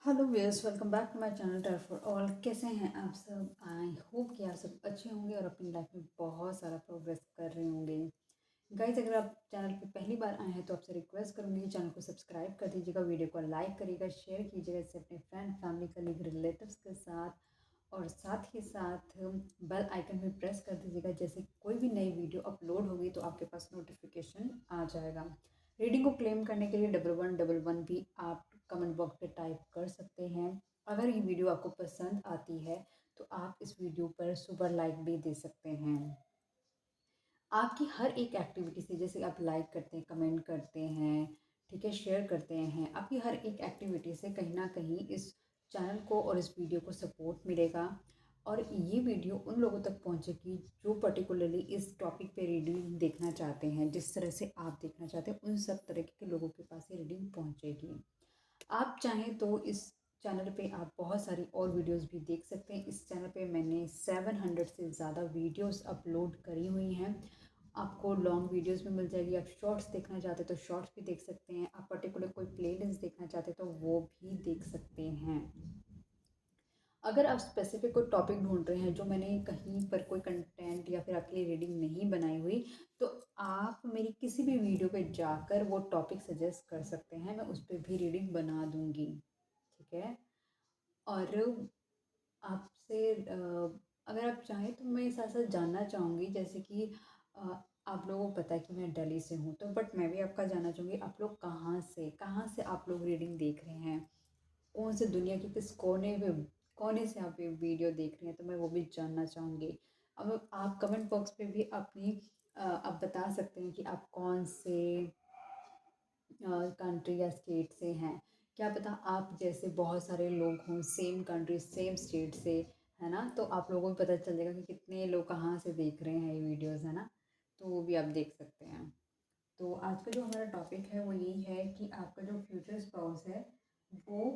Hello viewers, welcome back to my channel tell for all. कैसे हैं आप सब? आई होप कि आप सब अच्छे होंगे और अपनी लाइफ में बहुत सारा प्रोग्रेस कर रहे होंगे। गाइस, अगर आप चैनल पे पहली बार आए हैं तो आपसे रिक्वेस्ट करूंगी कि चैनल को सब्सक्राइब कर दीजिएगा, वीडियो को लाइक करिएगा, शेयर कीजिएगा इससे अपने फ्रेंड, फैमिली, कलीग, रिलेटिव्स के साथ। और साथ ही साथ बेल आइकन भी प्रेस कर दीजिएगा। जैसे कोई भी नई वीडियो अपलोड होगी तो आपके पास नोटिफिकेशन आ जाएगा। रीडिंग को क्लेम करने के लिए 1111 भी आप कमेंट बॉक्स पे टाइप कर सकते हैं। अगर ये वीडियो आपको पसंद आती है तो आप इस वीडियो पर सुपर लाइक भी दे सकते हैं। आपकी हर एक एक्टिविटी से, जैसे आप लाइक करते हैं, कमेंट करते हैं, ठीक है, शेयर करते हैं, आपकी हर एक एक्टिविटी से कहीं ना कहीं इस चैनल को और इस वीडियो को सपोर्ट मिलेगा। और ये वीडियो उन लोगों तक पहुंचेगी जो पर्टिकुलरली इस टॉपिक पे रीडिंग देखना चाहते हैं। जिस तरह से आप देखना चाहते हैं उन सब तरह के लोगों के पास ये रीडिंग पहुंचेगी। आप चाहें तो इस चैनल पे आप बहुत सारी और वीडियोस भी देख सकते हैं। इस चैनल पे मैंने 700 से ज़्यादा वीडियोस अपलोड करी हुई हैं। आपको लॉन्ग वीडियोस भी मिल जाएगी। आप शॉर्ट्स देखना चाहते तो शॉर्ट्स भी देख सकते हैं। आप पर्टिकुलर कोई प्लेलिस्ट देखना चाहते तो वो भी देख सकते हैं। अगर आप स्पेसिफिक कोई टॉपिक ढूंढ रहे हैं जो मैंने कहीं पर कोई कंटेंट या फिर आपके लिए रीडिंग नहीं बनाई हुई, तो आप मेरी किसी भी वीडियो पे जाकर वो टॉपिक सजेस्ट कर सकते हैं। मैं उस पर भी रीडिंग बना दूंगी, ठीक है। और आपसे अगर आप चाहें तो मैं साथ साथ जानना चाहूँगी, जैसे कि आप लोगों को पता है कि मैं दिल्ली से हूँ, तो बट मैं भी आपका जानना चाहूँगी आप लोग कहाँ से आप लोग रीडिंग देख रहे हैं, कौन से दुनिया के किस कोने से आप ये वीडियो देख रहे हैं, तो मैं वो भी जानना चाहूँगी। अब आप कमेंट बॉक्स पे भी अपनी आप बता सकते हैं कि आप कौन से कंट्री या स्टेट से हैं। क्या पता आप जैसे बहुत सारे लोग हों सेम कंट्री सेम स्टेट से, है ना, तो आप लोगों को पता चल जाएगा कि कितने लोग कहाँ से देख रहे हैं ये वीडियोस, है ना। तो वो भी आप देख सकते हैं। तो आज का जो हमारा टॉपिक है वो यही है कि आपका जो फ्यूचर स्पाउस है वो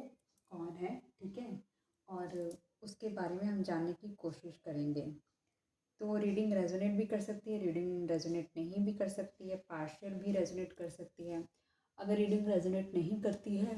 कौन है, ठीक है। और उसके बारे में हम जानने की कोशिश करेंगे। तो रीडिंग रेजोनेट भी कर सकती है, रीडिंग रेजोनेट नहीं भी कर सकती है, पार्शियल भी रेजोनेट कर सकती है। अगर रीडिंग रेजोनेट नहीं करती है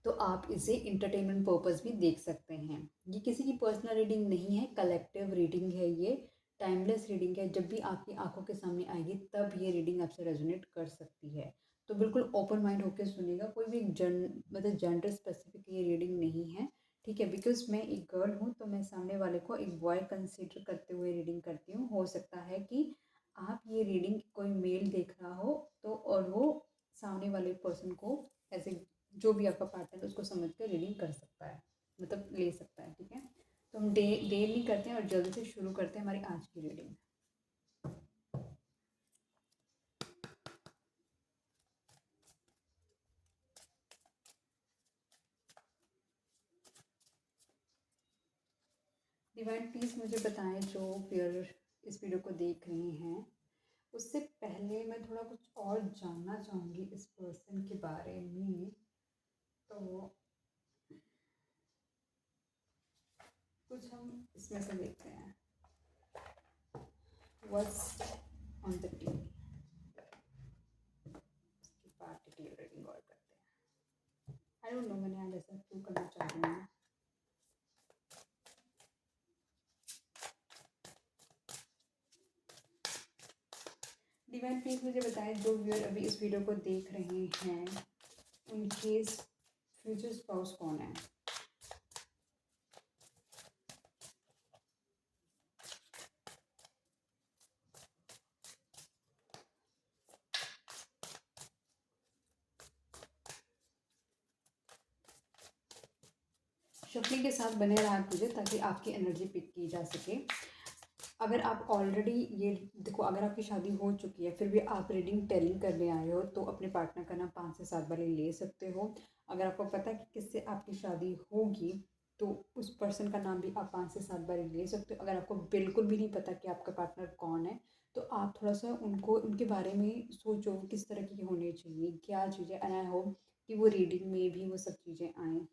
तो आप इसे इंटरटेनमेंट पर्पस भी देख सकते हैं। ये किसी की पर्सनल रीडिंग नहीं है, कलेक्टिव रीडिंग है, ये टाइमलेस रीडिंग है। जब भी आपकी आंखों के सामने आएगी तब ये रीडिंग आपसे रेजोनेट कर सकती है। तो बिल्कुल ओपन माइंड होकर सुनिएगा। कोई भी मतलब जेंडर स्पेसिफिक ये रीडिंग नहीं है, ठीक है। बिकॉज मैं एक गर्ल हूँ तो मैं सामने वाले को एक बॉय कंसिडर करते हुए रीडिंग करती हूँ। हो सकता है कि आप ये रीडिंग कोई मेल देख रहा हो तो और वो सामने वाले पर्सन को ऐसे, जो भी आपका पार्टनर है उसको समझ कर रीडिंग कर सकता है, मतलब ले सकता है, ठीक है। तो हम देर नहीं करते हैं और जल्दी से शुरू करते हैं हमारी आज की रीडिंग। डिवाइन प्लीज़ मुझे बताएं जो व्यूअर इस वीडियो को देख रहे हैं। उससे पहले मैं थोड़ा कुछ और जानना चाहूँगी इस पर्सन के बारे में। तो कुछ हम इसमें से देखते हैं। व्हाट्स ऑन द टीवी, उसके बाद डिटेल रीडिंग और करते हैं। आई डोंट नो मैंने आज ऐसा क्यों करना चाह रही हूँ। डिवाइन प्लीज मुझे बताएं जो व्यूअर अभी इस वीडियो को देख रहे हैं उनके फ्यूचर स्पाउस कौन है। शफलिंग के साथ बने रहा कीजिए ताकि आपकी एनर्जी पिक की जा सके। अगर आप ऑलरेडी ये देखो, अगर आपकी शादी हो चुकी है फिर भी आप रीडिंग टेलिंग करने आए हो तो अपने पार्टनर का नाम 5 से 7 बार ले सकते हो। अगर आपको पता है कि किससे आपकी शादी होगी तो उस पर्सन का नाम भी आप 5 से 7 बार ले सकते हो। अगर आपको बिल्कुल भी नहीं पता कि आपका पार्टनर कौन है तो आप थोड़ा सा उनको उनके बारे में सोचो, किस तरह की होनी चाहिए, क्या चीज़ें, एंड आई होप कि वो रीडिंग में भी वो सब चीज़ें आएँ।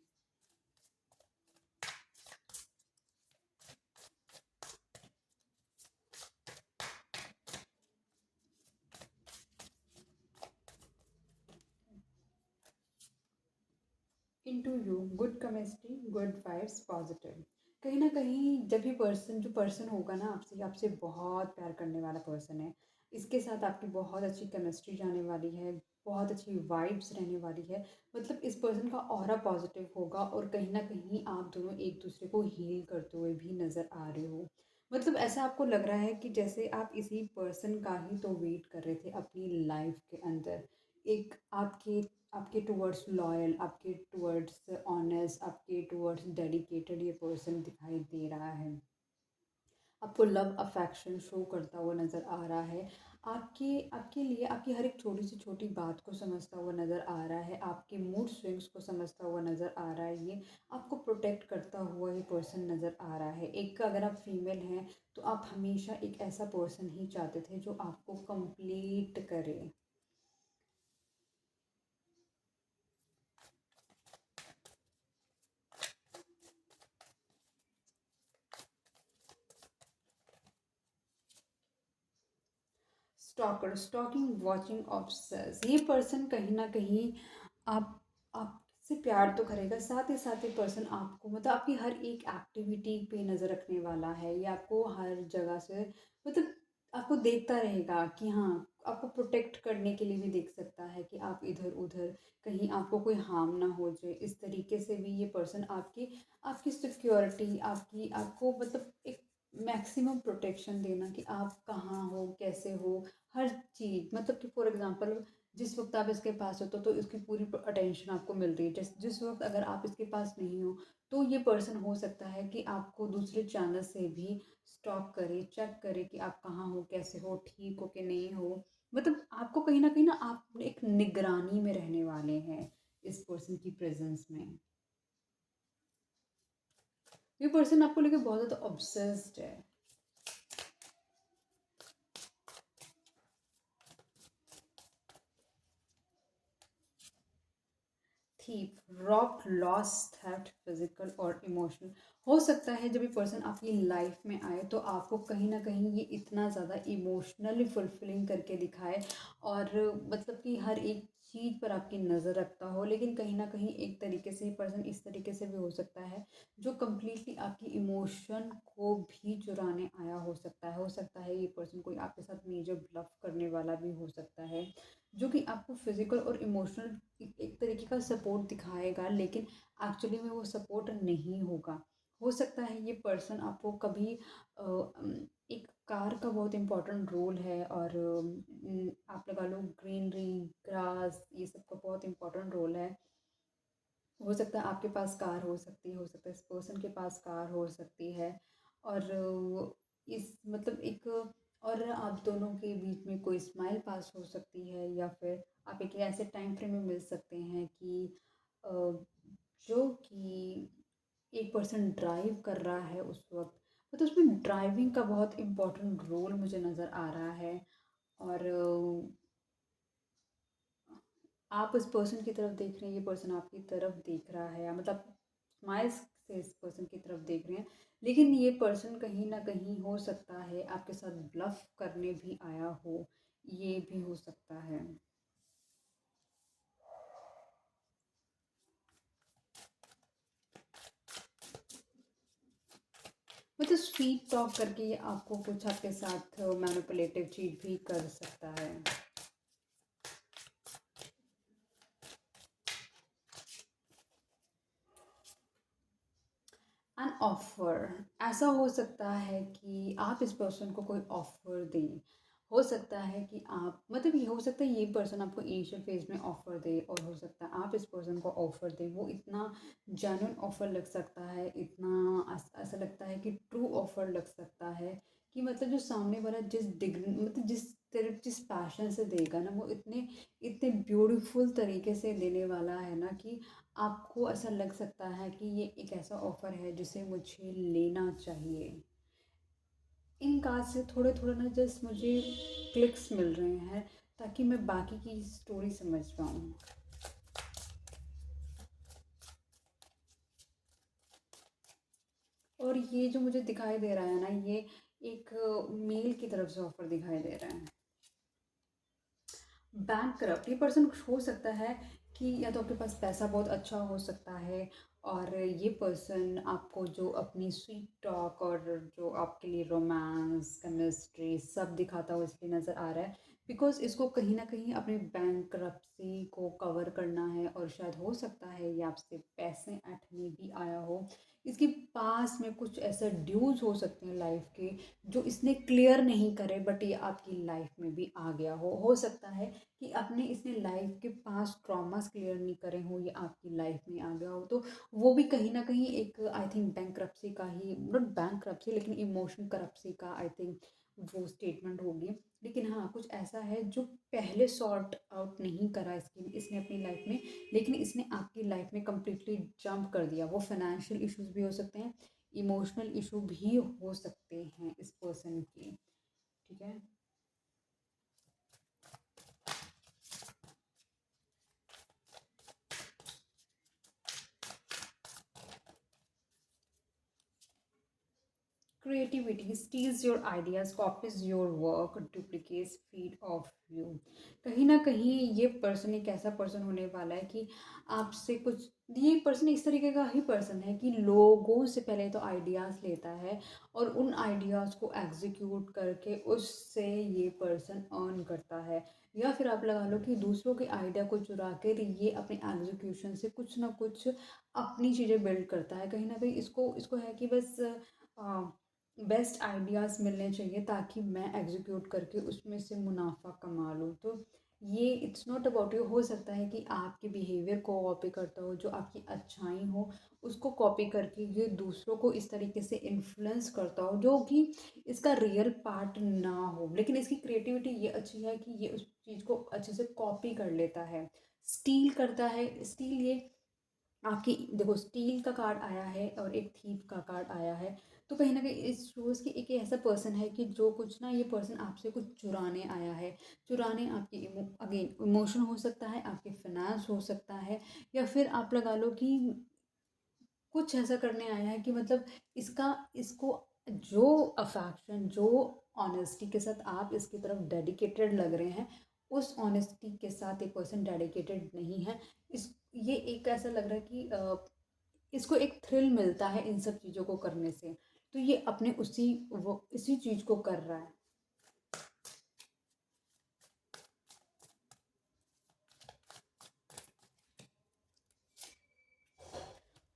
Into you, good chemistry, good vibes, positive. कहीं ना कहीं जब भी पर्सन जो पर्सन होगा ना आपसे, आपसे बहुत प्यार करने वाला पर्सन है, इसके साथ आपकी बहुत अच्छी केमिस्ट्री जाने वाली है, बहुत अच्छी वाइब्स रहने वाली है। मतलब इस पर्सन का ऑरा पॉजिटिव होगा और कहीं ना कहीं आप दोनों एक दूसरे को हील करते हुए भी नज़र आ रहे हो। मतलब ऐसा आपको लग रहा है कि जैसे आप इसी पर्सन का ही तो वेट कर रहे थे अपनी लाइफ के अंदर। एक आपके आपके टुवर्ड्स लॉयल, आपके टुवर्ड्स ऑनेस्ट, आपके टुवर्ड्स डेडिकेटेड ये पर्सन दिखाई दे रहा है। आपको लव अफेक्शन शो करता हुआ नज़र आ रहा है। आपके आपके लिए आपकी हर एक छोटी से छोटी बात को समझता हुआ नज़र आ रहा है। आपके मूड स्विंग्स को समझता हुआ नज़र आ रहा है। ये आपको प्रोटेक्ट करता हुआ ये पर्सन नज़र आ रहा है। एक अगर आप फीमेल हैं तो आप हमेशा एक ऐसा पर्सन ही चाहते थे जो आपको कंप्लीट करे। Stalker, stalking, watching, obsess. ये पर्सन कहीं ना कहीं आप आपसे प्यार तो करेगा, साथ ही पर्सन आपको मतलब आपकी हर एक एक्टिविटी पे नज़र रखने वाला है। ये आपको हर जगह से मतलब आपको देखता रहेगा कि हाँ, आपको प्रोटेक्ट करने के लिए भी देख सकता है कि आप इधर उधर कहीं आपको कोई हार्म ना हो जाए। इस तरीके से भी ये पर्सन आपकी आपकी सिक्योरिटी, आपकी आपको मतलब एक मैक्सिमम प्रोटेक्शन देना कि आप कहाँ हो, कैसे हो, हर चीज़। मतलब कि फॉर एग्ज़ाम्पल जिस वक़्त आप इसके पास हो तो इसकी पूरी अटेंशन आपको मिल रही है। जिस वक़्त अगर आप इसके पास नहीं हो तो ये पर्सन हो सकता है कि आपको दूसरे चैनल से भी स्टॉक करे, चेक करे कि आप कहाँ हो, कैसे हो, ठीक हो कि नहीं हो। मतलब आपको कहीं न कहीं ना आप एक निगरानी में रहने वाले हैं इस पर्सन की प्रेज़ेंस में। ये पर्सन आपको लेके बहुत ज़्यादा ऑब्सेस्ड है। Thief, rob, loss, theft, physical और इमोशनल। हो सकता है जब ये पर्सन आपकी लाइफ में आए तो आपको कहीं ना कहीं ये इतना ज़्यादा इमोशनली फुलफिलिंग करके दिखाए और मतलब कि हर एक चीज़ पर आपकी नज़र रखता हो। लेकिन कहीं ना कहीं एक तरीके से ये पर्सन इस तरीके से भी हो सकता है जो कम्प्लीटली आपकी इमोशन को भी चुराने आया हो सकता है ये पर्सन कोई आपके साथ मेजर ब्लफ करने वाला भी हो सकता है, जो कि आपको फिजिकल और इमोशनल एक तरीके का सपोर्ट दिखाएगा, लेकिन एक्चुअली में वो सपोर्ट नहीं होगा। हो सकता है ये पर्सन आपको कभी एक कार का बहुत इम्पोर्टेंट रोल है और आप लगा लो ग्रीनरी, ग्रास, ये सब का बहुत इम्पोर्टेंट रोल है। हो सकता है आपके पास कार हो सकता है इस पर्सन के पास कार हो सकती है। और इस मतलब एक और आप दोनों के बीच में कोई स्माइल पास हो सकती है या फिर आप एक ऐसे टाइम फ्रेम में मिल सकते हैं कि अ, जो कि एक पर्सन ड्राइव कर रहा है उस वक्त। मतलब उसमें ड्राइविंग का बहुत इम्पोर्टेंट रोल मुझे नज़र आ रहा है। और आप उस पर्सन की तरफ देख रहे हैं, ये पर्सन आपकी तरफ देख रहा है, या मतलब स्माइल्स से इस पर्सन की तरफ देख रहे हैं। लेकिन ये पर्सन कहीं ना कहीं हो सकता है आपके साथ ब्लफ करने भी आया हो, ये भी हो सकता है। मतलब स्वीट टॉक करके ये आपको कुछ आपके साथ मैनिपुलेटिव चीज भी कर सकता है। एन ऑफ़र, ऐसा हो सकता है कि आप इस पर्सन को कोई ऑफ़र दें। हो सकता है कि आप मतलब ये हो सकता है ये पर्सन आपको इनिशियल फ़ेज़ में ऑफ़र दे और हो सकता है आप इस पर्सन को ऑफ़र दें। वो इतना जेन्युइन ऑफ़र लग सकता है, इतना ऐसा लगता है कि ट्रू ऑफ़र लग सकता है कि मतलब जो सामने वाला जिस डिग्री मतलब जिस पैशन से देगा ना, वो इतने इतने ब्यूटीफुल तरीके से देने वाला है ना कि आपको ऐसा लग सकता है कि ये एक ऐसा ऑफ़र है जिसे मुझे लेना चाहिए। इन कार्ड से थोड़े-थोड़े ना जस्ट मुझे क्लिक्स मिल रहे हैं ताकि मैं बाकी की स्टोरी समझ पाऊँ। और ये जो मुझे दिखाई दे रहा है ना, ये एक मेल की तरफ से ऑफ़र दिखाई दे रहा है। बैंक करप्ट, ये पर्सन हो सकता है कि या तो आपके पास पैसा बहुत अच्छा हो सकता है और ये पर्सन आपको जो अपनी स्वीट टॉक और जो आपके लिए रोमांस केमिस्ट्री सब दिखाता हुआ इसलिए नज़र आ रहा है बिकॉज इसको कहीं ना कहीं अपने बैंकरप्सी को कवर करना है और शायद हो सकता है ये आपसे पैसे ऐंठने भी आया हो। इसके पास में कुछ ऐसा ड्यूज हो सकते हैं लाइफ के जो इसने क्लियर नहीं करे बट ये आपकी लाइफ में भी आ गया हो सकता है कि आपने इसने लाइफ के पास ट्रॉमास क्लियर नहीं करे हो ये आपकी लाइफ में आ गया हो तो वो भी कहीं ना कहीं एक आई थिंक बैंकरप्सी का ही नॉट बैंकरप्सी लेकिन इमोशन करप्सी का आई थिंक वो स्टेटमेंट होगी। लेकिन हाँ कुछ ऐसा है जो पहले सॉर्ट आउट नहीं करा इसने अपनी लाइफ में लेकिन इसने आपकी लाइफ में कम्प्लीटली जंप कर दिया। वो फाइनेंशियल इश्यूज भी हो सकते हैं, इमोशनल इशू भी हो सकते हैं इस पर्सन के। ठीक है। Creativity steals your ideas, copies your work, duplicates feed of you। कहीं ना कहीं ये पर्सन एक ऐसा पर्सन होने वाला है कि आपसे कुछ ये पर्सन इस तरीके का ही पर्सन है कि लोगों से पहले तो आइडियाज़ लेता है और उन आइडियाज़ को एग्जीक्यूट करके उससे ये पर्सन अर्न करता है। या फिर आप लगा लो कि दूसरों के आइडिया को चुरा कर ये अपने एग्जीक्यूशन से कुछ ना कुछ अपनी चीज़ें बिल्ड करता है। कहीं ना कहीं इसको इसको है कि बस बेस्ट आइडियाज़ मिलने चाहिए ताकि मैं एग्जीक्यूट करके उसमें से मुनाफा कमा लूँ। तो ये इट्स नॉट अबाउट यू। हो सकता है कि आपके बिहेवियर को कॉपी करता हो, जो आपकी अच्छाई हो उसको कॉपी करके ये दूसरों को इस तरीके से इन्फ्लुएंस करता हो जो कि इसका रियल पार्ट ना हो। लेकिन इसकी क्रिएटिविटी ये अच्छी है कि ये उस चीज़ को अच्छे से कॉपी कर लेता है, स्टील करता है। स्टील ये आपकी देखो स्टील का कार्ड आया है और एक थीप का कार्ड आया है। तो कहीं ना कहीं इस शोज़ की एक ऐसा पर्सन है कि जो कुछ ना ये पर्सन आपसे कुछ चुराने आया है। चुराने आपकी अगेन इमोशन हो सकता है, आपके फाइनेंस हो सकता है, या फिर आप लगा लो कि कुछ ऐसा करने आया है कि मतलब इसका इसको जो अफेक्शन जो ऑनेस्टी के साथ आप इसकी तरफ डेडिकेटेड लग रहे हैं उस ऑनेस्टी के साथ ये पर्सन डेडिकेटेड नहीं है। इस ये एक ऐसा लग रहा है कि इसको एक थ्रिल मिलता है इन सब चीज़ों को करने से। तो ये अपने उसी वो इसी चीज़ को कर रहा है।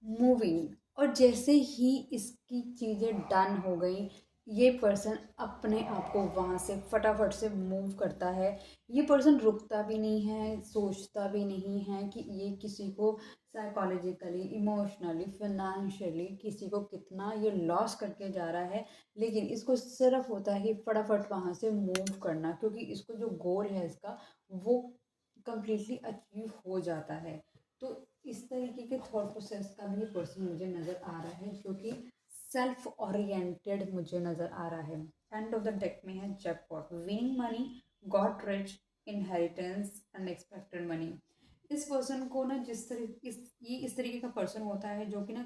मूविंग। और जैसे ही इसकी चीज़ें डन हो गई ये पर्सन अपने आप को वहाँ से फटाफट से मूव करता है। ये पर्सन रुकता भी नहीं है, सोचता भी नहीं है कि ये किसी को साइकोलॉजिकली इमोशनली फाइनेंशियली किसी को कितना ये लॉस करके जा रहा है। लेकिन इसको सिर्फ होता है कि फटाफट वहाँ से मूव करना क्योंकि इसको जो गोल है इसका वो कंप्लीटली अचीव हो जाता है। तो इस तरीके के थॉट प्रोसेस का भी पर्सन मुझे नज़र आ रहा है जो कि सेल्फ ओरिएंटेड मुझे नज़र आ रहा है। एंड ऑफ द डेक में है jackpot, winning money, got rich, inheritance, unexpected money. इस पर्सन को ना जिस तरह इस तरीके का पर्सन होता है जो कि ना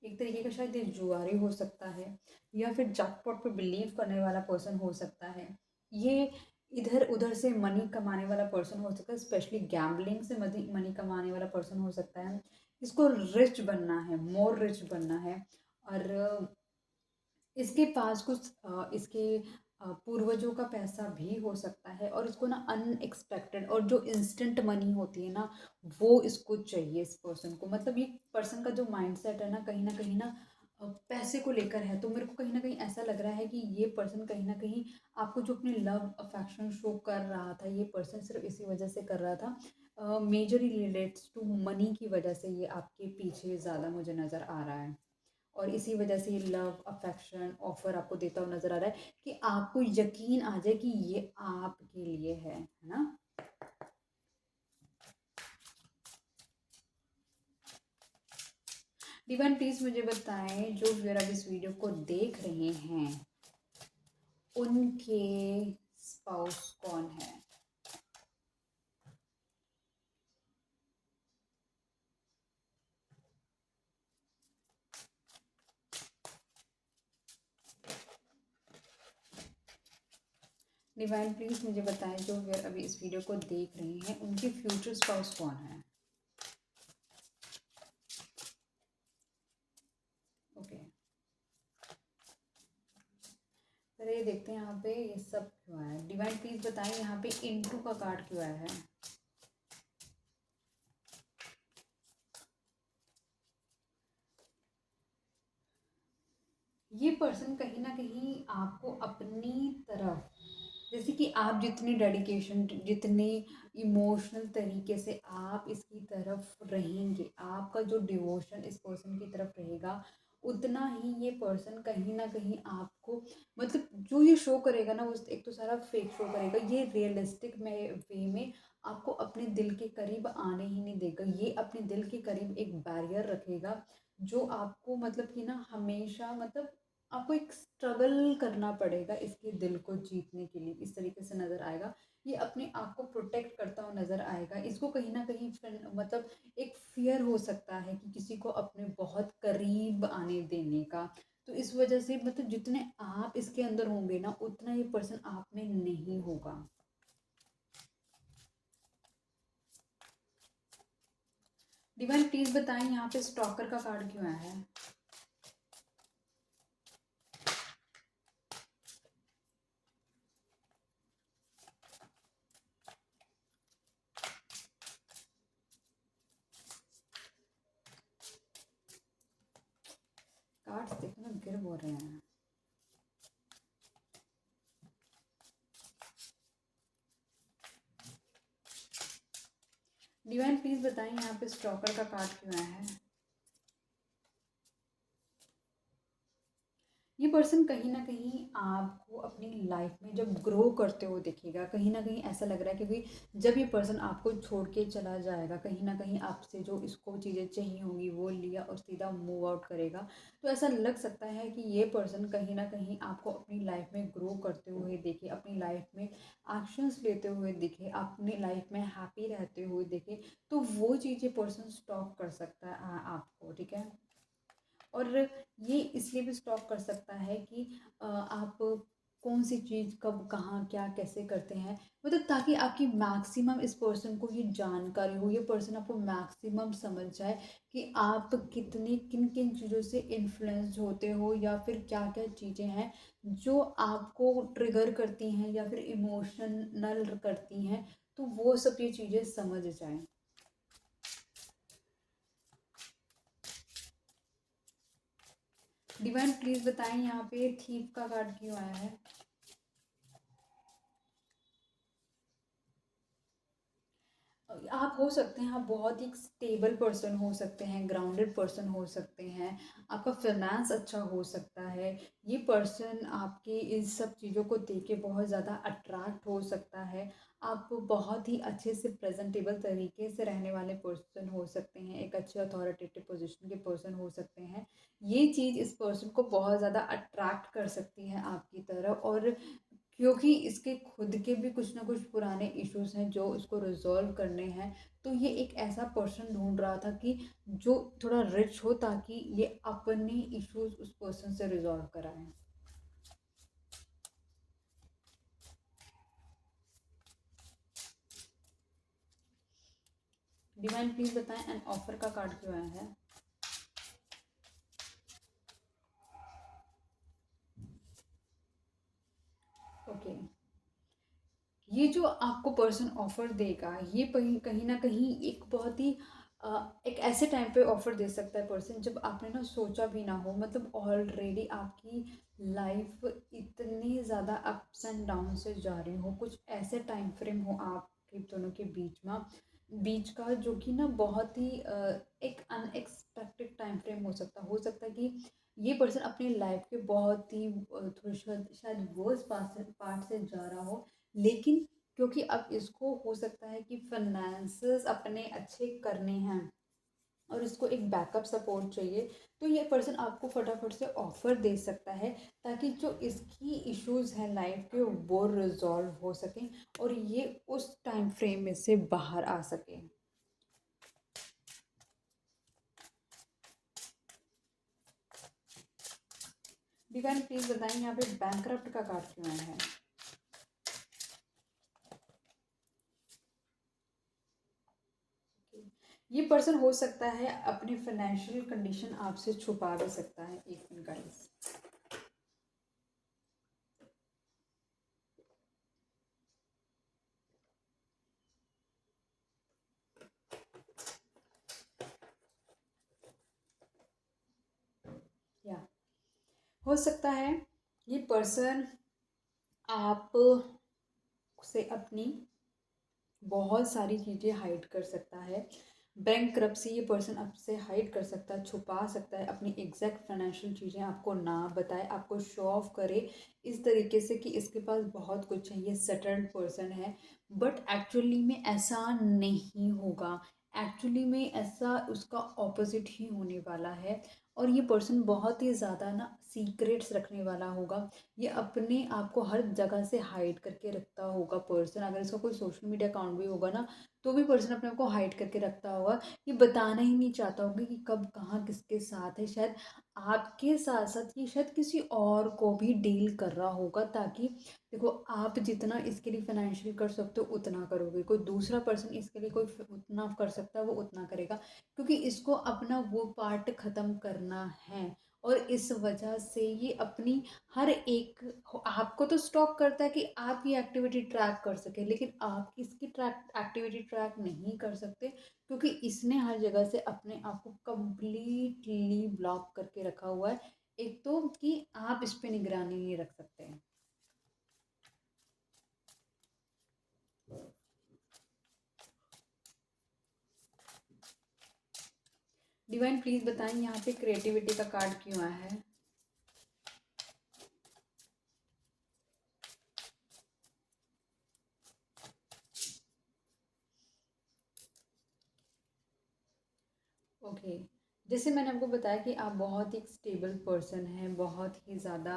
एक तरीके का शायद ये जुआरी हो सकता है या फिर जैकपॉट पे बिलीव करने वाला पर्सन हो सकता है। ये इधर उधर से मनी कमाने वाला पर्सन हो सकता है, स्पेशली गैम्बलिंग से मनी मनी कमाने वाला पर्सन हो सकता है। इसको रिच बनना है, मोर रिच बनना है। और इसके पास कुछ इसके पूर्वजों का पैसा भी हो सकता है और इसको ना अनएक्सपेक्टेड और जो इंस्टेंट मनी होती है ना वो इसको चाहिए इस पर्सन को। मतलब ये पर्सन का जो माइंडसेट है ना कहीं ना पैसे को लेकर है। तो मेरे को कहीं ना कहीं ऐसा लग रहा है कि ये पर्सन कहीं ना कहीं आपको जो अपने लव अफेक्शन शो कर रहा था ये पर्सन सिर्फ इसी वजह से कर रहा था। मेजरली रिलेट्स टू मनी की वजह से ये आपके पीछे ज़्यादा मुझे नज़र आ रहा है। और इसी वजह से ये लव अफेक्शन ऑफर आपको देता हुआ नजर आ रहा है कि आपको यकीन आ जाए कि ये आपके लिए है ना। डिवाइन प्लीज मुझे बताएं जो व्यूअर अब इस वीडियो को देख रहे हैं उनके स्पाउस कौन है। डिवाइन प्लीज मुझे बताएं जो व्यूअर अभी इस वीडियो को देख रहे हैं उनके फ्यूचर स्पाउस कौन है। चलिए देखते हैं यहाँ पे ये सब क्यों आया है। डिवाइन प्लीज बताएं यहाँ पे इनटू का कार्ड क्यों आया है। ये पर्सन कहीं ना कहीं आपको अपनी तरफ, जैसे कि आप जितनी डेडिकेशन, जितनी इमोशनल तरीके से आप इसकी तरफ रहेंगे, आपका जो डिवोशन इस पर्सन की तरफ रहेगा, उतना ही ये पर्सन कहीं ना कहीं आपको, मतलब जो ये शो करेगा ना, वो एक तो सारा फेक शो करेगा, ये रियलिस्टिक में वे में आपको अपने दिल के करीब आने ही नहीं देगा। ये अपने दिल के करीब एक बैरियर रखेगा, जो आपको मतलब कि ना हमेशा, मतलब आपको एक स्ट्रगल करना पड़ेगा इसके दिल को जीतने के लिए, इस तरीके से नज़र आएगा। ये अपने आप को प्रोटेक्ट करता हुआ नज़र आएगा। इसको कहीं ना कहीं मतलब एक फियर हो सकता है कि किसी को अपने बहुत करीब आने देने का। तो इस वजह से मतलब जितने आप इसके अंदर होंगे ना, उतना ये पर्सन आप में नहीं होगा। डिवाइन प्लीज बताएं यहाँ पे स्टॉकर का कार्ड क्यों आया है। कार्ड्स देखो ना, गिर बोल रहे हैं। डिवाइन प्लीज बताएं यहाँ पे स्टॉकर का कार्ड क्यों आया है। ये पर्सन कहीं न कहीं आपको अपनी लाइफ में जब ग्रो करते हुए दिखेगा, कहीं न कहीं ऐसा लग रहा है, क्योंकि जब ये पर्सन आपको छोड़ के चला जाएगा, कहीं न कहीं आपसे जो इसको चीज़ें चाहिए होंगी वो लिया और सीधा मूव आउट करेगा। तो ऐसा लग सकता है कि ये पर्सन कहीं न कहीं आपको अपनी लाइफ में ग्रो करते हुए दिखे, अपनी लाइफ में एक्शंस लेते हुए दिखे, अपनी लाइफ में हैप्पी रहते हुए दिखे। तो वो चीज़ ये पर्सन स्टॉप कर सकता है आपको, ठीक है? और ये इसलिए भी स्टॉप कर सकता है कि आप कौन सी चीज़ कब कहाँ क्या कैसे करते हैं, मतलब ताकि आपकी मैक्सिमम इस पर्सन को ये जानकारी हो, ये पर्सन आपको मैक्सिमम समझ जाए कि आप कितने किन किन चीज़ों से इन्फ्लुएंस होते हो, या फिर क्या क्या चीज़ें हैं जो आपको ट्रिगर करती हैं या फिर इमोशनल करती हैं। तो वो सब ये चीज़ें समझ जाएं। डिवाइन प्लीज बताएं यहाँ पे थीप का कार्ड क्यों आया है। आप हो सकते हैं, आप बहुत ही स्टेबल पर्सन हो सकते हैं, ग्राउंडेड पर्सन हो सकते हैं, आपका फाइनेंस अच्छा हो सकता है। ये पर्सन आपकी इस सब चीज़ों को देख के बहुत ज़्यादा अट्रैक्ट हो सकता है। आप बहुत ही अच्छे से प्रेजेंटेबल तरीके से रहने वाले पर्सन हो सकते हैं, एक अच्छे अथॉरिटेटिव पोजीशन के पर्सन हो सकते हैं। ये चीज़ इस पर्सन को बहुत ज़्यादा अट्रैक्ट कर सकती है आपकी तरफ, और क्योंकि इसके खुद के भी कुछ ना कुछ पुराने इश्यूज हैं जो उसको रिजॉल्व करने हैं। तो ये एक ऐसा पर्सन ढूंढ रहा था कि जो थोड़ा रिच हो, ताकि ये अपने इश्यूज उस पर्सन से रिजॉल्व कराए। डिवाइन प्लीज बताएं एंड ऑफर का कार्ड क्यों आया है। ओके, ये जो आपको पर्सन ऑफर देगा, ये कहीं कहीं ना कहीं एक बहुत ही एक ऐसे टाइम पे ऑफर दे सकता है पर्सन जब आपने ना सोचा भी ना हो, मतलब ऑलरेडी आपकी लाइफ इतनी ज़्यादा अप्स एंड डाउन से जा रही हो, कुछ ऐसे टाइम फ्रेम हो आपके दोनों के बीच का, जो कि ना बहुत ही एक अनएक्सपेक्टेड टाइम फ्रेम हो सकता है कि ये पर्सन अपनी लाइफ के बहुत ही थोड़ी शायद वर्स पार्ट से जा रहा हो, लेकिन क्योंकि अब इसको हो सकता है कि फाइनेंसेस अपने अच्छे करने हैं और इसको एक बैकअप सपोर्ट चाहिए, तो ये पर्सन आपको फटाफट से ऑफर दे सकता है, ताकि जो इसकी इश्यूज हैं लाइफ के वो रिजॉल्व हो सकें और ये उस टाइम फ्रेम में से बाहर आ सके। डिवाइन प्लीज बताएं यहाँ पे बैंकरप्ट का कार्ड क्यों आया है। ये पर्सन हो सकता है अपनी फाइनेंशियल कंडीशन आपसे छुपा भी सकता है, एक मिनट गाइस। हो सकता है ये पर्सन आप से अपनी बहुत सारी चीज़ें हाइड कर सकता है। बैंकरप्सी ये पर्सन आपसे हाइड कर सकता है, छुपा सकता है, अपनी एग्जैक्ट फाइनेंशियल चीज़ें आपको ना बताए, आपको शो ऑफ करे इस तरीके से कि इसके पास बहुत कुछ है, ये सेटल्ड पर्सन है। बट एक्चुअली में ऐसा नहीं होगा। एक्चुअली में ऐसा उसका ऑपोजिट ही होने वाला है। और ये पर्सन बहुत ही ज़्यादा ना सीक्रेट्स रखने वाला होगा। ये अपने आप को हर जगह से हाइड करके रखता होगा पर्सन। अगर इसका कोई सोशल मीडिया अकाउंट भी होगा ना, तो भी पर्सन अपने आप को हाइड करके रखता होगा। ये बताना ही नहीं चाहता होगा कि कब कहाँ किसके साथ है। शायद आपके साथ साथ ये शायद किसी और को भी डील कर रहा होगा, ताकि देखो आप जितना इसके लिए फाइनेंशियल कर सकते हो उतना करोगे, कोई दूसरा पर्सन इसके लिए कोई उतना कर सकता है वो उतना करेगा, क्योंकि इसको अपना वो पार्ट ख़त्म करना है। और इस वजह से ये अपनी हर एक आपको तो स्टॉक करता है कि आप ये एक्टिविटी ट्रैक कर सके, लेकिन आप इसकी ट्रैक एक्टिविटी ट्रैक नहीं कर सकते, क्योंकि इसने हर जगह से अपने आप को कम्प्लीटली ब्लॉक करके रखा हुआ है। एक तो कि आप इस पे निगरानी नहीं रख सकते हैं। डिवाइन प्लीज बताएं यहाँ पे क्रिएटिविटी का कार्ड क्यों आया है। ओके, जैसे मैंने आपको बताया कि आप बहुत ही स्टेबल पर्सन हैं, बहुत ही ज़्यादा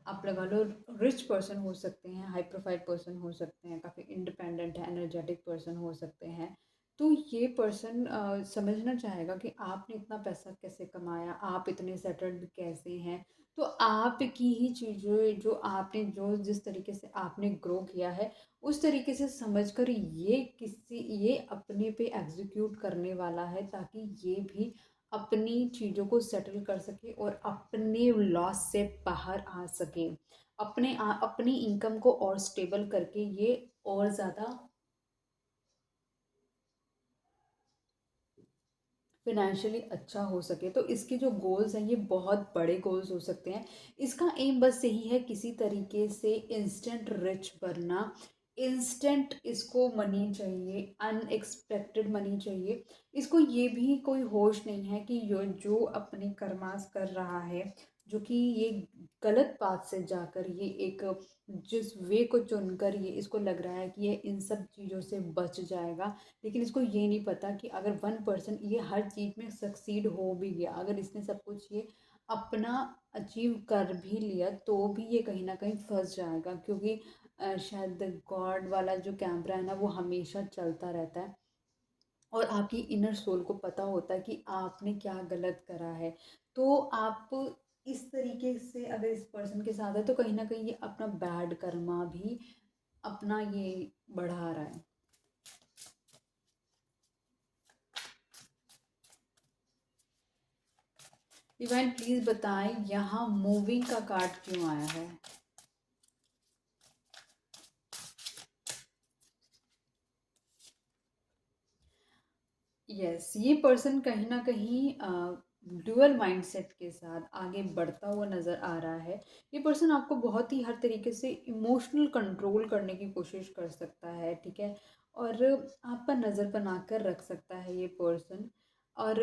आप लगा लो रिच पर्सन हो सकते हैं, हाई प्रोफाइल पर्सन हो सकते हैं, काफ़ी इंडिपेंडेंट है, एनर्जेटिक पर्सन हो सकते हैं। तो ये पर्सन समझना चाहेगा कि आपने इतना पैसा कैसे कमाया, आप इतने सेटल्ड कैसे हैं। तो आपकी ही चीज़ें जो आपने जो जिस तरीके से आपने ग्रो किया है, उस तरीके से समझकर ये अपने पे एग्जीक्यूट करने वाला है, ताकि ये भी अपनी चीज़ों को सेटल कर सके और अपने लॉस से बाहर आ सके। अपनी इनकम को और स्टेबल करके ये और ज़्यादा फिनेंशियली अच्छा हो सके। तो इसके जो गोल्स हैं ये बहुत बड़े गोल्स हो सकते हैं। इसका एम बस यही है, किसी तरीके से इंस्टेंट रिच बनना। इंस्टेंट इसको मनी चाहिए, अनएक्सपेक्टेड मनी चाहिए। इसको ये भी कोई होश नहीं है कि जो अपने कर्मास कर रहा है, जो कि ये गलत पाथ से जाकर ये एक जिस वे को चुनकर ये इसको लग रहा है कि ये इन सब चीज़ों से बच जाएगा, लेकिन इसको ये नहीं पता कि अगर 1% ये हर चीज़ में सक्सीड हो भी गया, अगर इसने सब कुछ ये अपना अचीव कर भी लिया, तो भी ये कहीं ना कहीं फंस जाएगा, क्योंकि शायद गॉड वाला जो कैमरा है ना वो हमेशा चलता रहता है, और आपकी इनर सोल को पता होता है कि आपने क्या गलत करा है। तो आप इस तरीके से अगर इस पर्सन के साथ है, तो कहीं ना कहीं ये अपना बैड कर्मा भी अपना ये बढ़ा रहा है। डिवाइन प्लीज बताएं यहाँ मूविंग का कार्ड क्यों आया है। यस, ये पर्सन कहीं ना कहीं ड्यूअल माइंडसेट के साथ आगे बढ़ता हुआ नज़र आ रहा है। ये पर्सन आपको बहुत ही हर तरीके से इमोशनल कंट्रोल करने की कोशिश कर सकता है, ठीक है, और आप पर नज़र बना कर रख सकता है ये पर्सन। और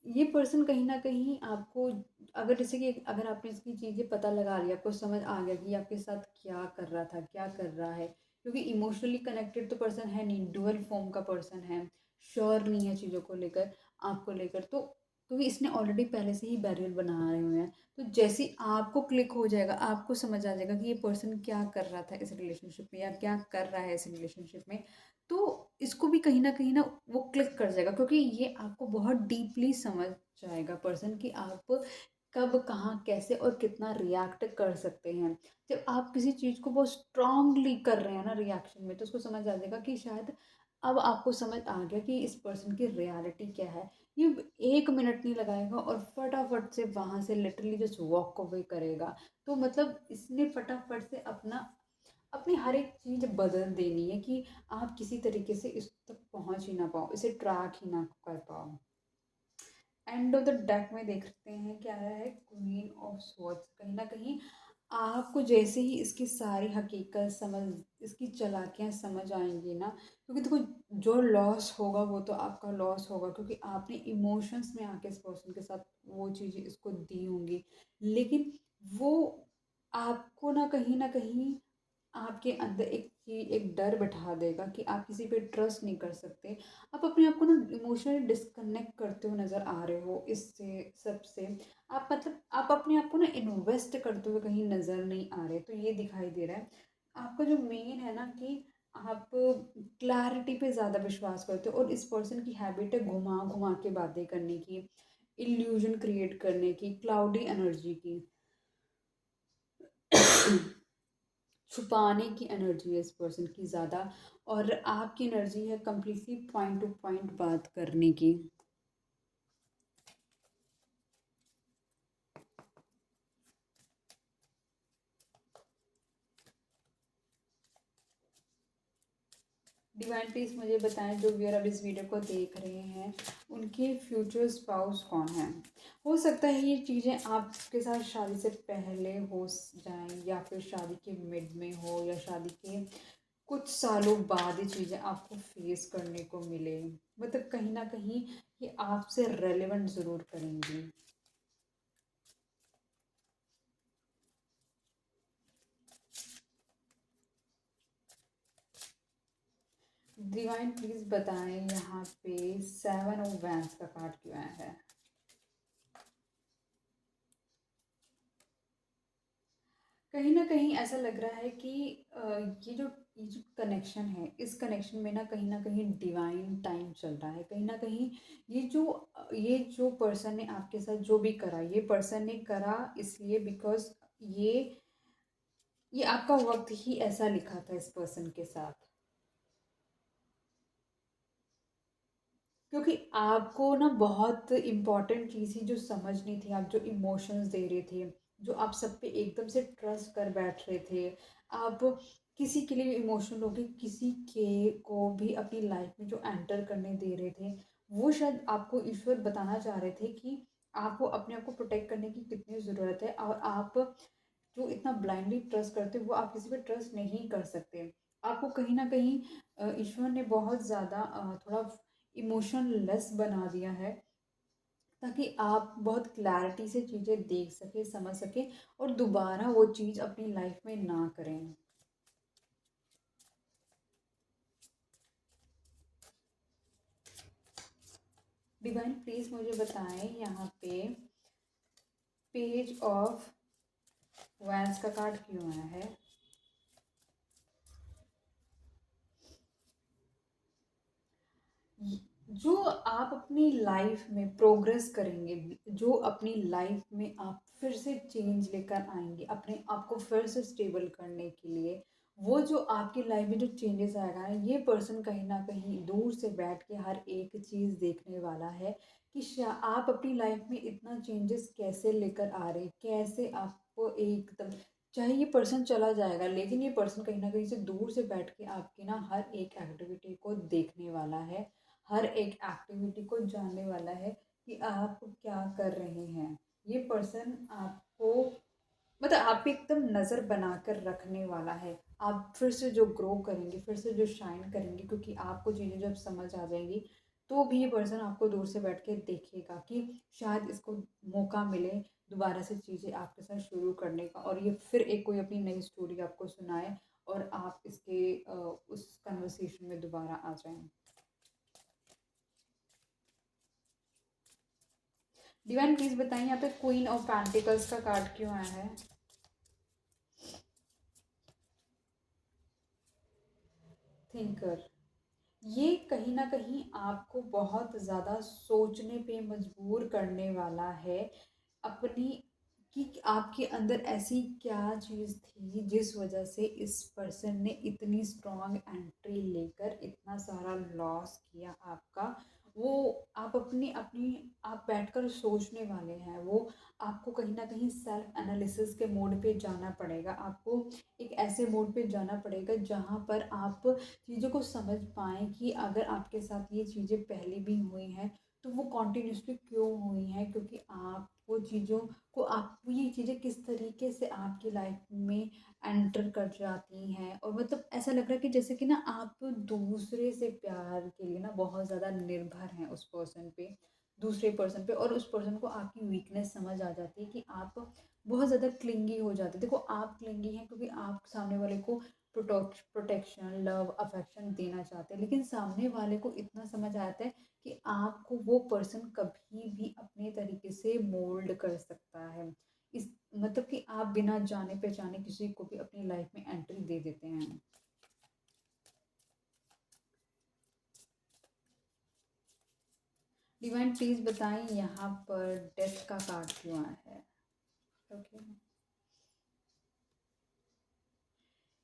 ये पर्सन कहीं न कहीं आपको, अगर जैसे कि अगर आपने इसकी चीज़ें पता लगा लिया, आपको समझ आ गया कि ये आपके साथ क्या कर रहा था, क्या कर रहा है, क्योंकि इमोशनली कनेक्टेड तो पर्सन है नहीं, डुअल फॉर्म का पर्सन है, श्योर नहीं है चीज़ों को लेकर, आपको लेकर। तो क्योंकि इसने ऑलरेडी पहले से ही बैरियर बनाए हुए हैं, तो जैसे ही आपको क्लिक हो जाएगा, आपको समझ आ जाएगा कि ये पर्सन क्या कर रहा था इस रिलेशनशिप में या क्या कर रहा है इस रिलेशनशिप में, तो इसको भी कहीं ना वो क्लिक कर जाएगा, क्योंकि ये आपको बहुत डीपली समझ जाएगा पर्सन कि आप कब कहाँ कैसे और कितना रिएक्ट कर सकते हैं। जब आप किसी चीज़ को बहुत स्ट्रांगली कर रहे हैं ना रिएक्शन में, तो उसको समझ आ जाएगा कि शायद अब आपको समझ आ गया कि इस पर्सन की रियलिटी क्या है। ये 1 मिनट नहीं लगाएगा और फटाफट से वहाँ से लिटरली जस्ट वॉक अवे करेगा। तो मतलब इसने फटाफट से अपनी हर एक चीज़ बदल देनी है कि आप किसी तरीके से इस तक पहुंच ही ना पाओ, इसे ट्रैक ही ना कर पाओ। एंड ऑफ द डेक में देख सकते हैं क्या आया है, क्वीन ऑफ स्वॉर्ड्स। कहीं ना कहीं आपको जैसे ही इसकी सारी हकीकत समझ, इसकी चालाकियाँ समझ आएंगी ना, क्योंकि देखो जो लॉस होगा वो तो आपका लॉस होगा, क्योंकि आपने इमोशंस में आके इस पर्सन के साथ वो चीज़ें इसको दी होंगी, लेकिन वो आपको ना कहीं आपके अंदर एक चीज, एक डर बैठा देगा कि आप किसी पे ट्रस्ट नहीं कर सकते। आप अपने आप को ना इमोशनली डिस्कनेक्ट करते हुए नज़र आ रहे हो इससे सबसे। आप मतलब आप अपने आप को ना इन्वेस्ट करते हुए कहीं नज़र नहीं आ रहे, तो ये दिखाई दे रहा है। आपका जो मेन है ना कि आप क्लैरिटी पे ज़्यादा विश्वास करते हो, और इस पर्सन की हैबिट है घुमा घुमा के बातें करने की, इल्यूजन क्रिएट करने की, क्लाउडी एनर्जी की, छुपाने की एनर्जी है इस पर्सन की ज़्यादा, और आपकी एनर्जी है कम्प्लीटली पॉइंट टू पॉइंट बात करने की। डिवाइन प्लीज मुझे बताएं, जो व्यूअर अब इस वीडियो को देख रहे हैं उनके फ्यूचर स्पाउस कौन है। हो सकता है ये चीज़ें आपके साथ शादी से पहले हो जाएं, या फिर शादी के मिड में हो, या शादी के कुछ सालों बाद ये चीज़ें आपको फेस करने को मिले। मतलब कहीं ना कहीं ये आपसे रेलेवेंट ज़रूर करेंगी। डिवाइन प्लीज बताएं यहाँ पे 7 ऑफ वैंस का कार्ड क्यों आया है। कहीं ना कहीं ऐसा लग रहा है कि ये जो कनेक्शन है, इस कनेक्शन में ना कहीं डिवाइन टाइम चल रहा है। कहीं ना कहीं ये जो पर्सन ने आपके साथ जो भी करा, ये पर्सन ने करा इसलिए बिकॉज ये ये आपका वक्त ही ऐसा लिखा था इस पर्सन के साथ। क्योंकि आपको ना बहुत इम्पोर्टेंट चीज़ थी जो समझनी थी, आप जो इमोशंस दे रहे थे, जो आप सब पे एकदम से ट्रस्ट कर बैठ रहे थे, आप किसी के लिए इमोशनल होके किसी के को भी अपनी लाइफ में जो एंटर करने दे रहे थे, वो शायद आपको ईश्वर बताना चाह रहे थे कि आपको अपने आप को प्रोटेक्ट करने की कितनी ज़रूरत है, और आप जो इतना ब्लाइंडली ट्रस्ट करते हो वो आप किसी पे ट्रस्ट नहीं कर सकते। आपको कहीं ना कहीं ईश्वर ने बहुत ज़्यादा थोड़ा इमोशनलेस बना दिया है, ताकि आप बहुत क्लैरिटी से चीज़ें देख सके, समझ सके, और दोबारा वो चीज़ अपनी लाइफ में ना करें। डिवाइन प्लीज मुझे बताएं यहाँ पे पेज ऑफ वैंस का कार्ड क्यों आया है। जो आप अपनी लाइफ में प्रोग्रेस करेंगे, जो अपनी लाइफ में आप फिर से चेंज लेकर आएंगे अपने आप को फिर से स्टेबल करने के लिए, वो जो आपकी लाइफ में जो चेंजेस आएगा ना, ये पर्सन कहीं ना कहीं दूर से बैठ के हर एक चीज़ देखने वाला है कि आप अपनी लाइफ में इतना चेंजेस कैसे लेकर आ रहे हैं, कैसे आपको एकदम, चाहे ये पर्सन चला जाएगा लेकिन ये पर्सन कहीं ना कहीं से दूर से बैठ के आपकी ना हर एक एक्टिविटी को देखने वाला है, हर एक एक्टिविटी को जानने वाला है कि आप क्या कर रहे हैं। ये पर्सन आपको मतलब आप पे एकदम नज़र बनाकर रखने वाला है। आप फिर से जो ग्रो करेंगे, फिर से जो शाइन करेंगे, क्योंकि आपको चीज़ें जब समझ आ जाएंगी तो भी ये पर्सन आपको दूर से बैठ के देखेगा कि शायद इसको मौका मिले दोबारा से चीज़ें आपके साथ शुरू करने का, और ये फिर एक कोई अपनी नई स्टोरी आपको सुनाए, और आप इसके उस कन्वर्सेशन में दोबारा आ जाएं। डिवाइन प्लीज बताइए यहाँ पे क्वीन ऑफ पेंटिकल्स का कार्ड क्यों आया है। थिंकर, ये कहीं ना कहीं आपको बहुत ज़्यादा सोचने पे मजबूर करने वाला है, अपनी कि आपके अंदर ऐसी क्या चीज़ थी जिस वजह से इस पर्सन ने इतनी स्ट्रॉन्ग एंट्री लेकर इतना सारा लॉस किया आपका। वो आप अपनी अपनी आप बैठकर सोचने वाले हैं, वो आपको कहीं ना कहीं सेल्फ एनालिसिस के मोड पे जाना पड़ेगा, आपको एक ऐसे मोड पे जाना पड़ेगा जहाँ पर आप चीज़ों को समझ पाएँ कि अगर आपके साथ ये चीज़ें पहले भी हुई हैं तो वो कॉन्टिन्यूसली क्यों हुई हैं, क्योंकि आप वो चीज़ों को, आप ये चीज़ें किस तरीके से आपकी लाइफ में एंटर कर जाती हैं। और मतलब ऐसा लग रहा है कि जैसे कि ना आप दूसरे से प्यार के लिए ना बहुत ज़्यादा निर्भर हैं उस पर्सन पे, दूसरे पर्सन पे, और उस पर्सन को आपकी वीकनेस समझ आ जाती है कि आप बहुत ज़्यादा क्लिंगी हो जाते हैं। देखो आप क्लिंगी हैं क्योंकि आप सामने वाले को प्रोटेक्शन, लव, अफेक्शन देना चाहते हैं, लेकिन सामने वाले को इतना समझ आता है कि आपको वो पर्सन कभी भी अपने तरीके से मोल्ड कर सकता है। इस मतलब कि आप बिना जाने पहचाने किसी को भी अपनी लाइफ में एंट्री दे देते हैं। डिवाइन प्लीज बताएं यहाँ पर डेथ का कार्ड क्यों आया है। ओके,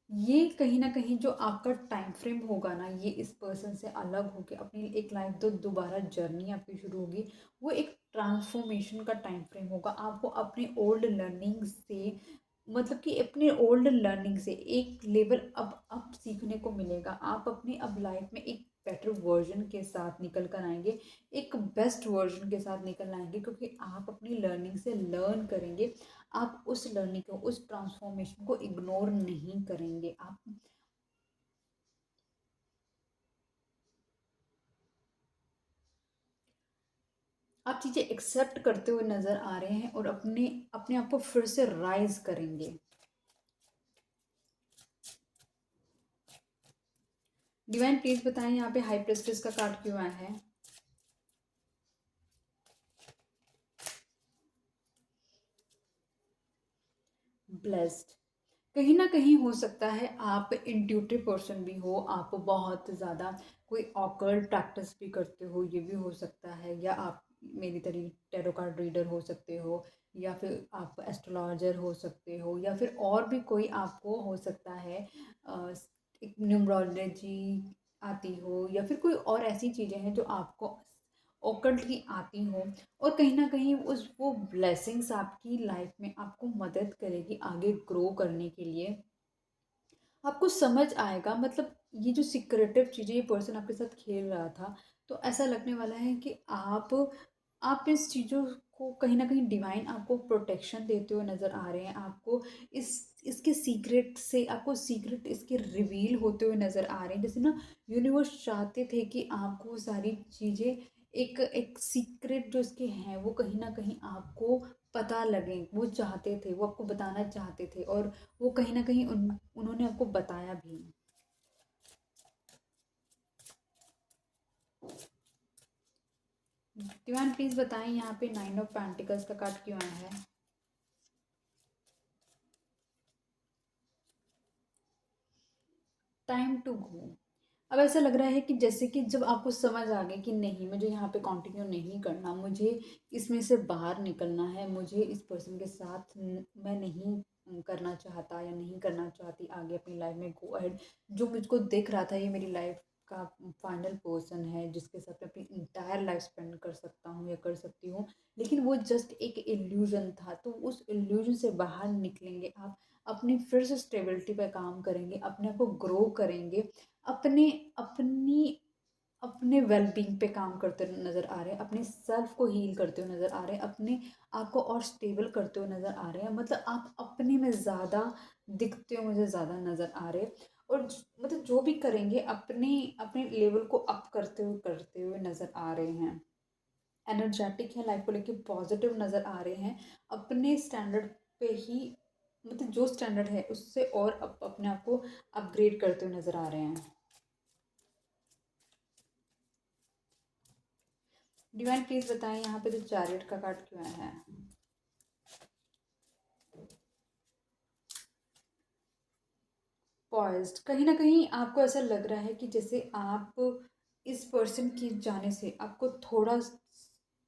ये कहीं न कहीं जो आपका टाइम फ्रेम होगा ना, ये इस पर्सन से अलग होके अपनी एक लाइफ तो दोबारा जर्नी आपकी शुरू होगी। वो एक ट्रांसफॉर्मेशन का टाइम फ्रेम होगा। आपको अपने ओल्ड लर्निंग से, मतलब कि अपने ओल्ड लर्निंग से एक लेवल अब सीखने को मिलेगा। आप अपनी अब लाइफ में एक बेटर वर्जन के साथ निकल कर आएँगे, एक बेस्ट वर्जन के साथ निकल आएँगे, क्योंकि आप अपनी लर्निंग से लर्न करेंगे। आप उस लर्निंग को, उस ट्रांसफॉर्मेशन को इग्नोर नहीं करेंगे। आप चीज़ें एक्सेप्ट करते हुए नज़र आ रहे हैं और अपने अपने आप को फिर से राइज करेंगे। डिवाइन प्लीज बताएं यहाँ पे हाई प्रेस्टिस का कार्ड क्यों आया है। ब्लेस्ड, कहीं ना कहीं हो सकता है आप इंट्यूटिव पर्सन भी हो, आप बहुत ज़्यादा कोई ऑकल्ट प्रैक्टिस भी करते हो, ये भी हो सकता है। या आप मेरी तरह टैरो कार्ड रीडर हो सकते हो, या फिर आप एस्ट्रोलॉजर हो सकते हो, या फिर और भी कोई आपको हो सकता है एक न्यूमरोलॉजी आती हो, या फिर कोई और ऐसी चीज़ें हैं जो आपको ऑकल्ट की आती हो। और कहीं न कहीं उस वो ब्लेसिंग्स आपकी लाइफ में आपको मदद करेगी आगे ग्रो करने के लिए। आपको समझ आएगा, मतलब ये जो सीक्रेटिव चीज़ें ये पर्सन आपके साथ खेल रहा था, तो ऐसा लगने वाला है कि आप इस चीज़ों को कहीं न कहीं डिवाइन आपको प्रोटेक्शन देते हुए नज़र आ रहे हैं। आपको इस इसके सीक्रेट से, आपको सीक्रेट इसके रिवील होते हुए नज़र आ रहे हैं। जैसे ना यूनिवर्स चाहते थे कि आपको वो सारी चीज़ें, एक एक सीक्रेट जो इसके हैं वो कहीं न कहीं आपको पता लगें। वो चाहते थे, वो आपको बताना चाहते थे, और वो कहीं न कहीं उन्होंने आपको बताया भी। डिवाइन प्लीज़ बताएँ यहाँ पे नाइन ऑफ पेंटिकल्स का कार्ड क्यों आया है? Time to go. अब ऐसा लग रहा है कि जैसे कि जब आपको समझ आ गई कि नहीं, मुझे यहाँ पे कंटिन्यू नहीं करना, मुझे इसमें से बाहर निकलना है, मुझे इस पर्सन के साथ मैं नहीं करना चाहता या नहीं करना चाहती आगे अपनी लाइफ में गो अहेड। जो मुझको दिख रहा था ये मेरी लाइफ का फाइनल पर्सन है जिसके साथ मैं अपनी इंटायर लाइफ स्पेंड कर सकता हूँ या कर सकती हूँ, लेकिन वो जस्ट एक इल्यूजन था। तो उस इल्यूजन से बाहर निकलेंगे आप, अपनी फिर से स्टेबिलिटी पे काम करेंगे, अपने आप को ग्रो करेंगे, अपने अपनी अपने वेलबींग पे काम करते नज़र आ रहे हैं, अपने सेल्फ को हील करते हुए नज़र आ रहे हैं, अपने आप को और स्टेबल करते हुए नज़र आ रहे हैं। मतलब आप अपने में ज़्यादा दिखते हुए मुझे ज़्यादा नज़र आ रहे हैं। और मतलब जो भी करेंगे अपने अपने लेवल को अप करते हुए नज़र आ रहे हैं। एनर्जेटिक है, लाइफ को लेके पॉजिटिव नज़र आ रहे हैं। अपने स्टैंडर्ड पे ही, मतलब जो स्टैंडर्ड है उससे और अपने आप को अपग्रेड करते हुए नज़र आ रहे हैं। डिवाइन प्लीज बताएं यहाँ पे जो चैरियट का कार्ड क्यों आया है। पॉइज्ड, कहीं ना कहीं आपको ऐसा लग रहा है कि जैसे आप इस पर्सन के जाने से आपको थोड़ा,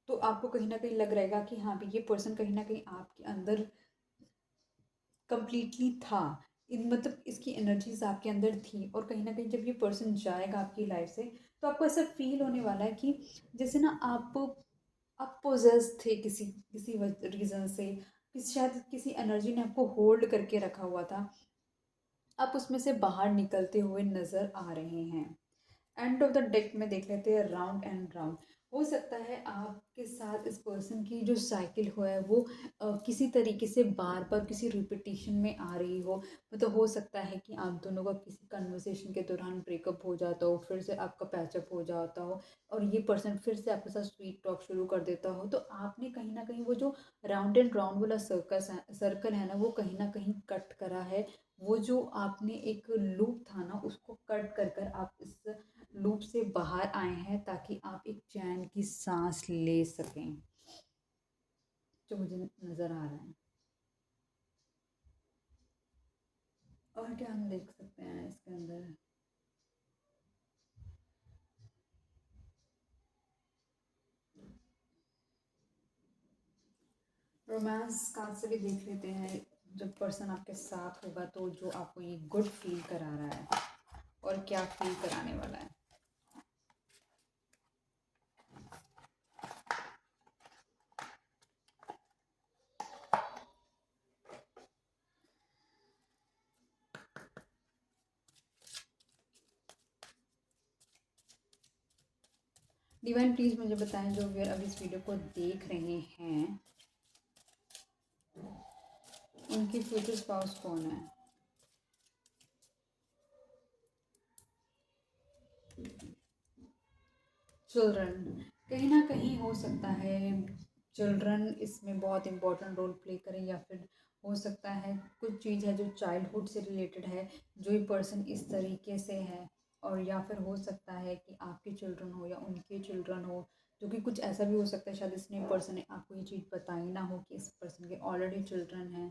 तो आपको कहीं ना कहीं लग रहेगा कि हाँ भी ये पर्सन कहीं ना कहीं आपके अंदर कंप्लीटली था। इन मतलब इसकी एनर्जीज आपके अंदर थी, और कहीं ना कहीं जब ये पर्सन जाएगा आपकी लाइफ से, तो आपको ऐसा फील होने वाला है कि जैसे ना आप पोजेस थे किसी किसी रीज़न से, किसी शायद किसी एनर्जी ने आपको होल्ड करके रखा हुआ था। आप उसमें से बाहर निकलते हुए नज़र आ रहे हैं। एंड ऑफ द डेक में देख लेते हैं राउंड एंड राउंड। हो सकता है आपके साथ इस पर्सन की जो साइकिल हुआ है वो किसी तरीके से बार-बार किसी रिपीटिशन में आ रही हो। मतलब हो सकता है कि आप दोनों का किसी कन्वर्सेशन के दौरान ब्रेकअप हो जाता हो, फिर से आपका पैचअप हो जाता हो और ये पर्सन फिर से आपके साथ स्वीट टॉक शुरू कर देता हो। तो आपने कहीं न कहीं वो जो राउंड एंड राउंड वाला सर्कल है ना, वो कहीं न कहीं कट करा है। वो जो आपने एक लूप था ना, उसको कट कर कर आप इस लूप से बाहर आए हैं ताकि आप एक चैन की सांस ले सकें, जो मुझे नज़र आ रहा है। और क्या हम देख सकते हैं इसके अंदर? रोमांस कार्ड से भी देख लेते हैं। जब पर्सन आपके साथ होगा तो जो आपको ये गुड फील करा रहा है और क्या फील कराने वाला है। डिवाइन प्लीज़ मुझे बताएं, जो व्यूअर अभी इस वीडियो को देख रहे हैं, उनकी फ्यूचर स्पाउस कौन है? चिल्ड्रन, कहीं ना कहीं हो सकता है चिल्ड्रन इसमें बहुत इंपॉर्टेंट रोल प्ले करें, या फिर हो सकता है कुछ चीज़ है जो चाइल्डहुड से रिलेटेड है, जो ये पर्सन इस तरीके से है। और या फिर हो सकता है कि आपके चिल्ड्रन हो या उनके चिल्ड्रन हो, जो कि कुछ ऐसा भी हो सकता है शायद इसने पर्सन ने आपको ये चीज़ बताई ना हो कि इस पर्सन के ऑलरेडी चिल्ड्रन हैं,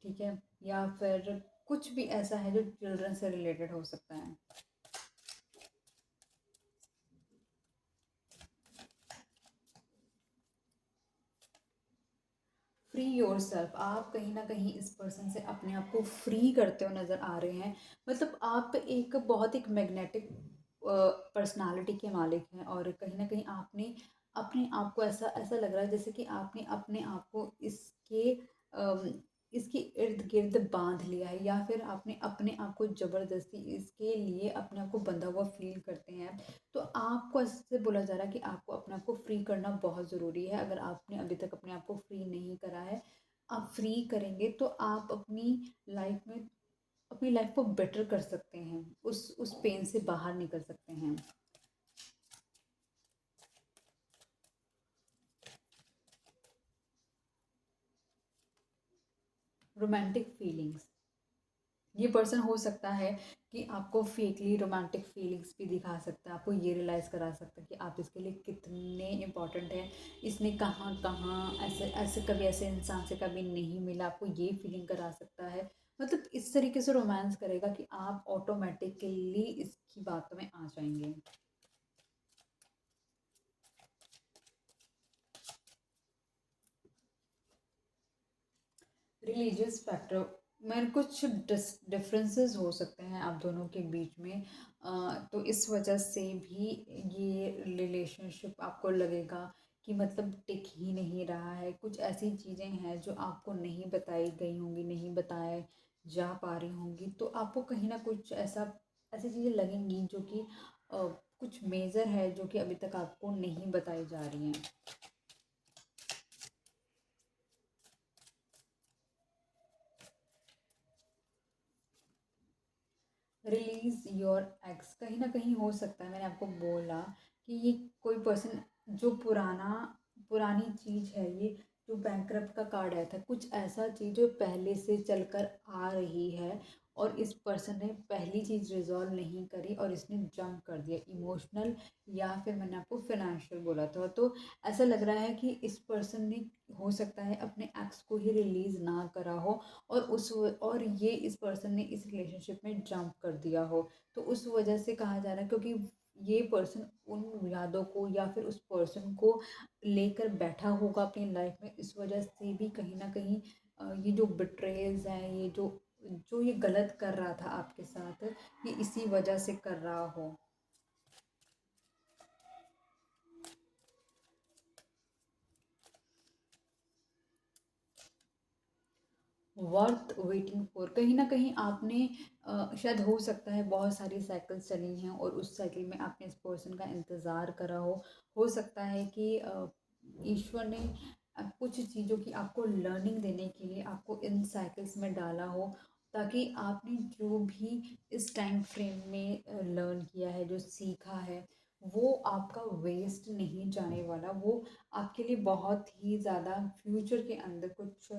ठीक है। या फिर कुछ भी ऐसा है जो चिल्ड्रन से रिलेटेड हो सकता है। फ्री योर सेल्फ, आप कहीं ना कहीं इस पर्सन से अपने आप को फ्री करते हुए नज़र आ रहे हैं। मतलब आप एक बहुत एक मैग्नेटिक पर्सनालिटी के मालिक हैं, और कहीं ना कहीं आपने अपने आप को ऐसा ऐसा लग रहा है जैसे कि आपने अपने आप को अम, इसके इर्द गिर्द बांध लिया है, या फिर आपने अपने आप को ज़बरदस्ती इसके लिए अपने आप को बंधा हुआ फील करते हैं। तो आपको ऐसे बोला जा रहा है कि आपको अपने आप को फ्री करना बहुत ज़रूरी है। अगर आपने अभी तक अपने आप को फ्री नहीं करा है, आप फ्री करेंगे तो आप अपनी लाइफ को बेटर कर सकते हैं, उस पेन से बाहर निकल सकते हैं। रोमांटिक फीलिंग्स, ये पर्सन हो सकता है कि आपको फेकली रोमांटिक फीलिंग्स भी दिखा सकता है, आपको ये रियलाइज़ करा सकता है कि आप इसके लिए कितने इम्पोर्टेंट हैं। इसने कहाँ कहाँ ऐसे ऐसे कभी ऐसे इंसान से कभी नहीं मिला, आपको ये फीलिंग करा सकता है। मतलब इस तरीके से रोमांस करेगा कि आप ऑटोमेटिकली इसकी बातों में आ जाएंगे। रिलीजियस फैक्टर, मैं कुछ डिफरेंसेस हो सकते हैं आप दोनों के बीच में। तो इस वजह से भी ये रिलेशनशिप आपको लगेगा कि मतलब टिक ही नहीं रहा है। कुछ ऐसी चीज़ें हैं जो आपको नहीं बताई गई होंगी, नहीं बताए जा पा रही होंगी, तो आपको कहीं ना कुछ ऐसी चीज़ें लगेंगी जो कि कुछ मेजर है, जो कि अभी तक आपको नहीं बताई जा रही हैं। रिलीज योर एक्स, कहीं ना कहीं हो सकता है, मैंने आपको बोला कि ये कोई पर्सन जो पुरानी चीज़ है, ये जो बैंकरप्ट का कार्ड आया था, कुछ ऐसा चीज़ जो पहले से चलकर आ रही है, और इस पर्सन ने पहली चीज़ रिजॉल्व नहीं करी और इसने जंप कर दिया इमोशनल, या फिर मैंने आपको फाइनेंशियल बोला था। तो ऐसा लग रहा है कि इस पर्सन ने हो सकता है अपने एक्स को ही रिलीज़ ना करा हो, और ये इस पर्सन ने इस रिलेशनशिप में जंप कर दिया हो। तो उस वजह से कहा जा रहा है, क्योंकि ये पर्सन उन यादों को या फिर उस पर्सन को लेकर बैठा होगा अपनी लाइफ में, इस वजह से भी कहीं ना कहीं ये जो बिट्रेल्स हैं, ये जो जो ये गलत कर रहा था आपके साथ, ये इसी वजह से कर रहा हो। Worth waiting for. कहीं न कहीं आपने शायद हो सकता है बहुत सारी साइकिल्स चली हैं और उस साइकिल में आपने इस पर्सन का इंतज़ार करा हो। हो सकता है कि ईश्वर ने कुछ चीज़ों की आपको लर्निंग देने के लिए आपको इन साइकिल्स में डाला हो, ताकि आपने जो भी इस टाइम फ्रेम में लर्न किया है, जो सीखा है, वो आपका वेस्ट नहीं जाने वाला। वो आपके लिए बहुत ही ज़्यादा फ्यूचर के अंदर कुछ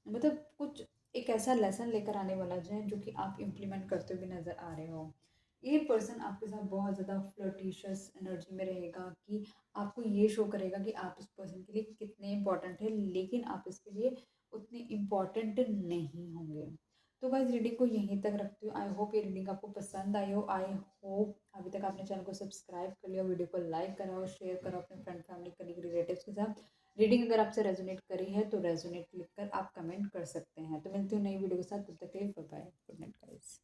मतलब कुछ एक ऐसा लेसन लेकर आने वाला है जो कि आप इम्प्लीमेंट करते हुए नज़र आ रहे हो। ये पर्सन आपके साथ बहुत ज़्यादा फ्लर्टिशियस एनर्जी में रहेगा कि आपको ये शो करेगा कि आप इस पर्सन के लिए कितने इम्पोर्टेंट है, लेकिन आप इसके लिए उतने इम्पोर्टेंट नहीं होंगे। तो गाइस रीडिंग को यहीं तक रखती हूँ। आई होप ये रीडिंग आपको पसंद आई हो। आई होप अभी तक आपने चैनल को सब्सक्राइब कर लिया, वीडियो को लाइक करा हो, शेयर करो अपने फ्रेंड फैमिली कलीग रिलेटिव्स के साथ। रीडिंग अगर आपसे रेजोनेट करी है तो रेजोनेट लिख कर आप कमेंट कर सकते हैं। तो मिलती हूँ नई वीडियो के साथ, तब तक के लिए bye bye, good night guys.